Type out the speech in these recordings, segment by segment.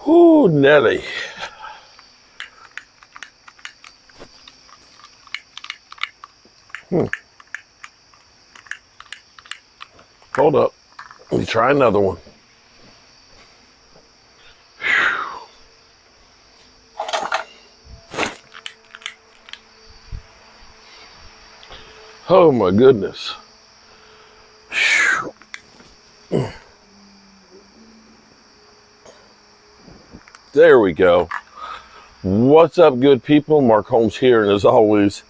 Ooh, Nelly. Hold up. Let me try another one. Oh my goodness. There we go. What's up, good people? Mark Holmes here, and as always,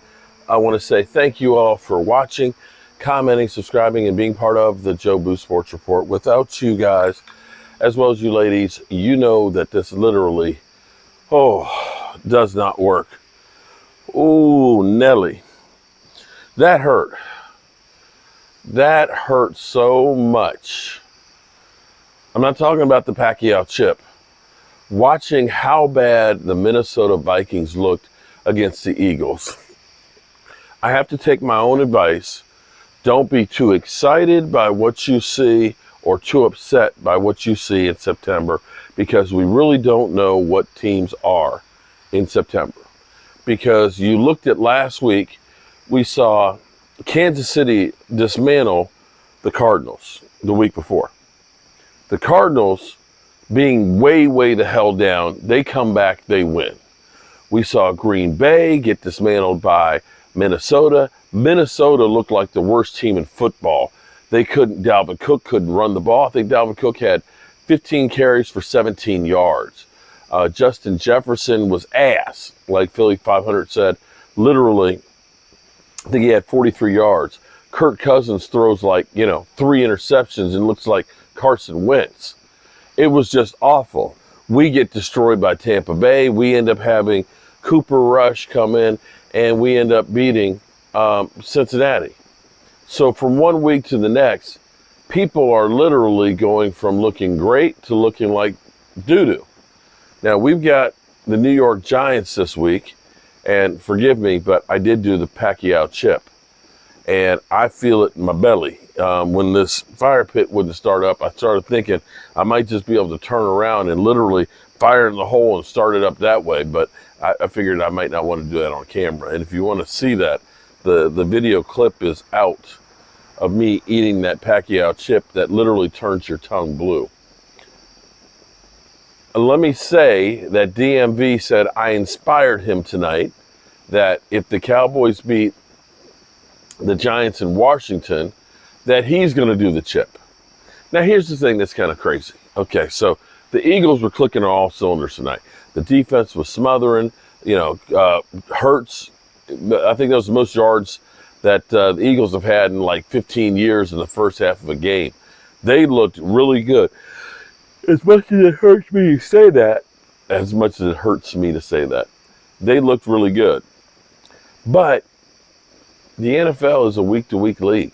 I want to say thank you all for watching, commenting, subscribing, and being part of the Joe Boo Sports Report. Without you guys, as well as you ladies, you know that this literally, does not work. Ooh, Nelly. That hurt. That hurt so much. I'm not talking about the Pacquiao chip. Watching how bad the Minnesota Vikings looked against the Eagles. I have to take my own advice. Don't be too excited by what you see or too upset by what you see in September, because we really don't know what teams are in September. Because you looked at last week, we saw Kansas City dismantle the Cardinals the week before. The Cardinals, being way the hell down, they come back, they win. We saw Green Bay get dismantled by Minnesota. Minnesota looked like the worst team in football. Dalvin Cook couldn't run the ball. I think Dalvin Cook had 15 carries for 17 yards. Justin Jefferson was ass, like Philly 500 said. Literally, I think he had 43 yards. Kirk Cousins throws like, 3 interceptions and looks like Carson Wentz. It was just awful. We get destroyed by Tampa Bay. We end up having Cooper Rush come in, and we end up beating Cincinnati. So from one week to the next, people are literally going from looking great to looking like doo-doo. Now, we've got the New York Giants this week, and forgive me, but I did do the Pacquiao chip, and I feel it in my belly. When this fire pit wouldn't start up, I started thinking I might just be able to turn around and literally fire in the hole and start it up that way, but I figured I might not want to do that on camera. And if you want to see that, the video clip is out of me eating that Pacquiao chip that literally turns your tongue blue. Let me say that DMV said I inspired him tonight, that if the Cowboys beat the Giants in Washington, that he's going to do the chip. Now, here's the thing that's kind of crazy. Okay, so the Eagles were clicking on all cylinders tonight. The defense was smothering. Hurts, I think that was the most yards that the Eagles have had in like 15 years in the first half of a game. They looked really good. As much as it hurts me to say that, they looked really good. But the NFL is a week-to-week league.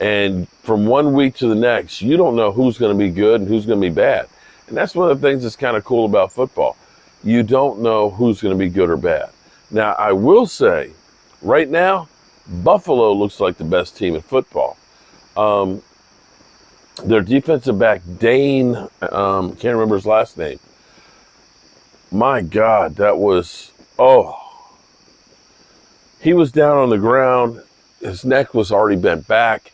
And from one week to the next, you don't know who's going to be good and who's going to be bad. And that's one of the things that's kind of cool about football. You don't know who's going to be good or bad. Now, I will say, right now, Buffalo looks like the best team in football. Their defensive back, Dane, can't remember his last name. My God, he was down on the ground. His neck was already bent back.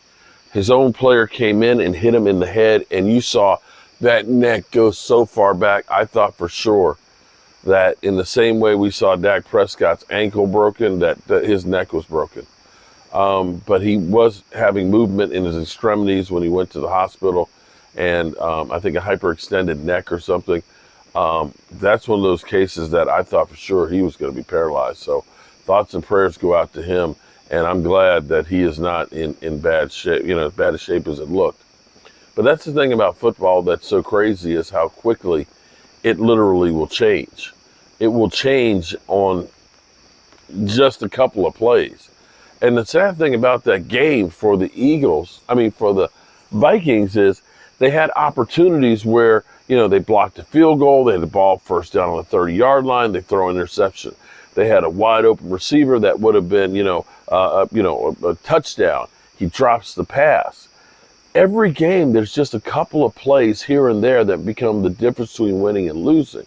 His own player came in and hit him in the head, and you saw that neck go so far back. I thought for sure that in the same way we saw Dak Prescott's ankle broken, that his neck was broken. But he was having movement in his extremities when he went to the hospital, and I think a hyperextended neck or something. That's one of those cases that I thought for sure he was going to be paralyzed. So thoughts and prayers go out to him. And I'm glad that he is not in bad shape, as bad a shape as it looked. But that's the thing about football that's so crazy, is how quickly it literally will change. It will change on just a couple of plays. And the sad thing about that game for the Vikings, is they had opportunities where, they blocked a field goal, they had the ball first down on the 30-yard line, they throw an interception. They had a wide open receiver that would have been, a touchdown. He drops the pass. every game there's just a couple of plays here and there that become the difference between winning and losing.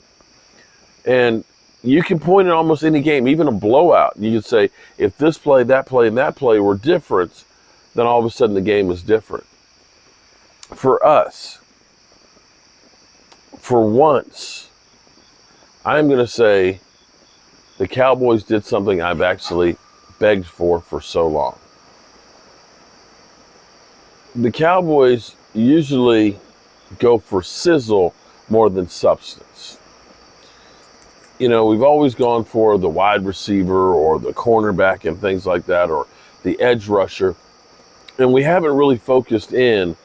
And you can point at almost any game, even a blowout. You can say, if this play, and that play were different, then all of a sudden the game is different. For us, for once, I'm going to say the Cowboys did something I've actually begged for so long. The Cowboys usually go for sizzle more than substance. You know, we've always gone for the wide receiver or the cornerback and things like that, or the edge rusher. And we haven't really focused in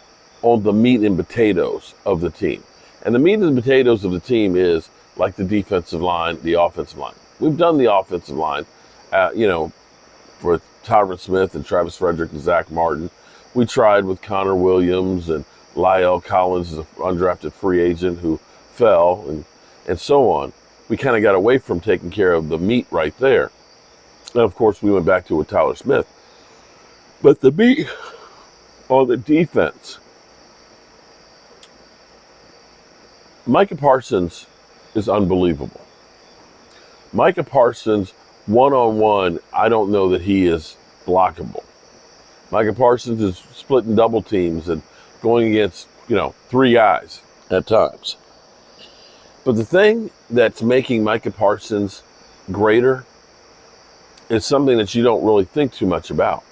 on the meat and potatoes of the team. And the meat and potatoes of the team is like the defensive line, the offensive line. We've done the offensive line, for Tyron Smith and Travis Frederick and Zach Martin. We tried with Connor Williams and Lyle Collins, an undrafted free agent who fell, and so on. We kind of got away from taking care of the meat right there. And of course, we went back to with Tyler Smith. But the meat on the defense, Micah Parsons is unbelievable. Micah Parsons, one-on-one, I don't know that he is blockable. Micah Parsons is splitting double teams and going against, three guys at times. But the thing that's making Micah Parsons greater is something that you don't really think too much about.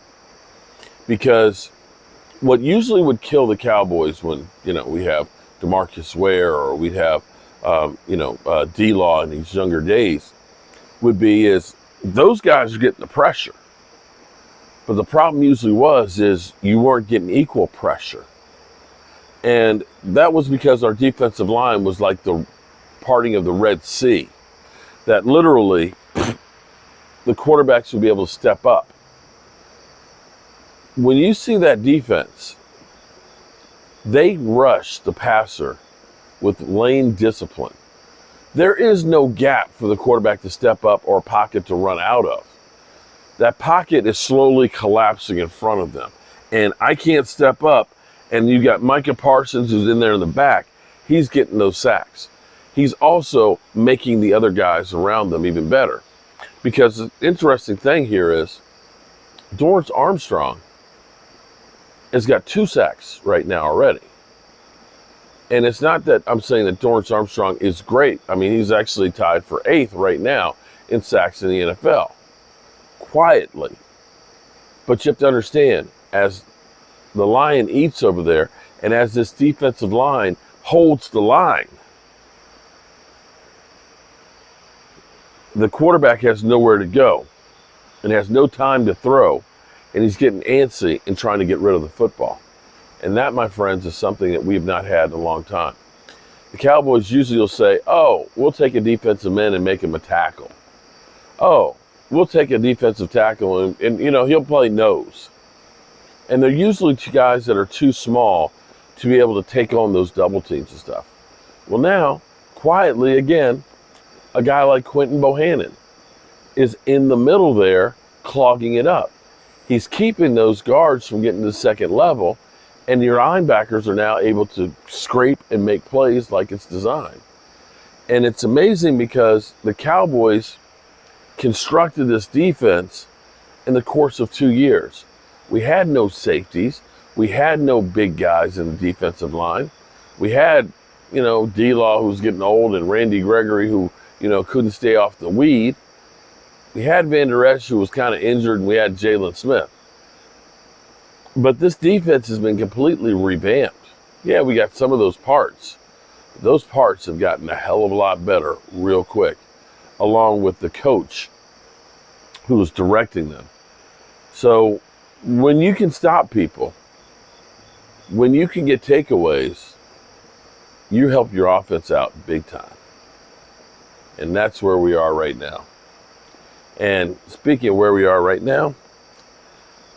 Because what usually would kill the Cowboys when, we have DeMarcus Ware or we'd have, D-Law in these younger days would be is those guys are getting the pressure. But the problem usually is you weren't getting equal pressure. And that was because our defensive line was like the parting of the Red Sea, that literally the quarterbacks would be able to step up. When you see that defense, they rush the passer with lane discipline. There is no gap for the quarterback to step up or a pocket to run out of. That pocket is slowly collapsing in front of them. And I can't step up, and you got Micah Parsons who's in there in the back. He's getting those sacks. He's also making the other guys around them even better. Because the interesting thing here is Dorrance Armstrong has got 2 sacks right now already. And it's not that I'm saying that Dorrance Armstrong is great. I mean, he's actually tied for 8th right now in sacks in the NFL. Quietly. But you have to understand, as the lion eats over there, and as this defensive line holds the line, the quarterback has nowhere to go and has no time to throw, and he's getting antsy and trying to get rid of the football. And that, my friends, is something that we have not had in a long time. The Cowboys usually will say, oh, we'll take a defensive end and make him a tackle. Oh, we'll take a defensive tackle and he'll play nose. And they're usually guys that are too small to be able to take on those double teams and stuff. Well, now, quietly again, a guy like Quentin Bohannon is in the middle there clogging it up. He's keeping those guards from getting to the second level, and your linebackers are now able to scrape and make plays like it's designed. And it's amazing because the Cowboys constructed this defense in the course of 2 years. We had no safeties. We had no big guys in the defensive line. We had, D-Law, who's getting old, and Randy Gregory, who, couldn't stay off the weed. We had Van Der Esch, who was kind of injured, and we had Jalen Smith. But this defense has been completely revamped. Yeah, we got some of those parts. Those parts have gotten a hell of a lot better real quick, along with the coach who was directing them. So when you can stop people, when you can get takeaways, you help your offense out big time. And that's where we are right now. And speaking of where we are right now,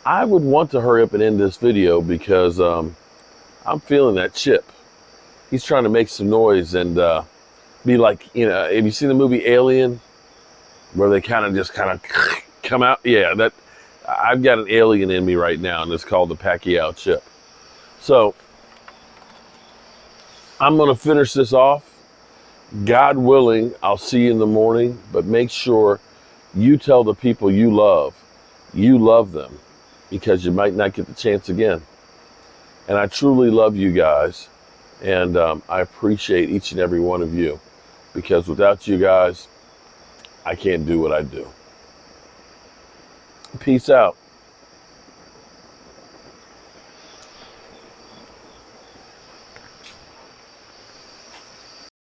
I would want to hurry up and end this video because I'm feeling that chip. He's trying to make some noise and be like, have you seen the movie Alien? Where they kind of come out? Yeah, I've got an alien in me right now, and it's called the Pacquiao chip. So I'm going to finish this off. God willing, I'll see you in the morning, but make sure you tell the people you love them, because you might not get the chance again. And I truly love you guys. And I appreciate each and every one of you, because without you guys, I can't do what I do. Peace out.